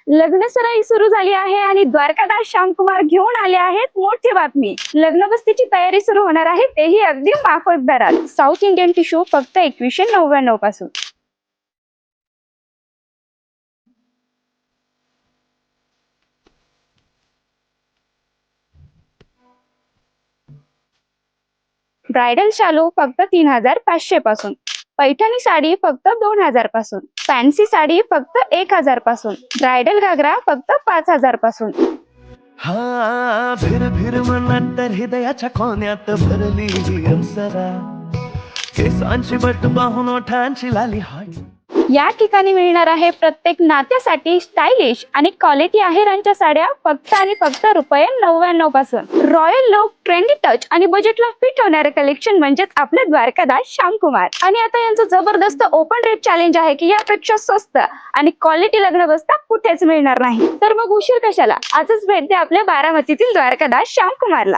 लग्नसराई सुरू झाली आहे आणि द्वारकादास श्यामकुमार घेऊन आले आहेत मोठी बातमी. लग्नबस्तीची तयारी सुरू होणार आहे, तेही अगदी माफक दरात. साऊथ इंडियन टिश्यू फक्त 2199 पासून. ब्रायडल शालू फक्त 3500 पासून. पैठणी साडी फक्त 2000 पासून. फॅन्सी साडी फक्त 1000 पासून. ब्रायडल घागरा फक्त 5000 पासून. हा फिर फिर मनात हृदयाच्या कोण्यात भरली अप्सरा, केसांची बट पाहून ओठांची लाली हाडी. या ठिकाणी मिळणार आहे प्रत्येक नात्यासाठी स्टायलिश आणि क्वालिटी आहेरांच्या साड्या फक्त आणि फक्त ₹99 पासून. रॉयल लुक, ट्रेंडी टच आणि बजेटला फिट होणारे कलेक्शन म्हणजेच आपले द्वारकादास श्यामकुमार. आणि आता यांचं जबरदस्त ओपन रेट चॅलेंज आहे की यापेक्षा स्वस्त आणि क्वालिटी लग्न बस्ता कुठेच मिळणार नाही. तर मग उशीर कशाला, आजच भेट द्या आपल्या बारामतीतील द्वारकादास श्यामकुमारला.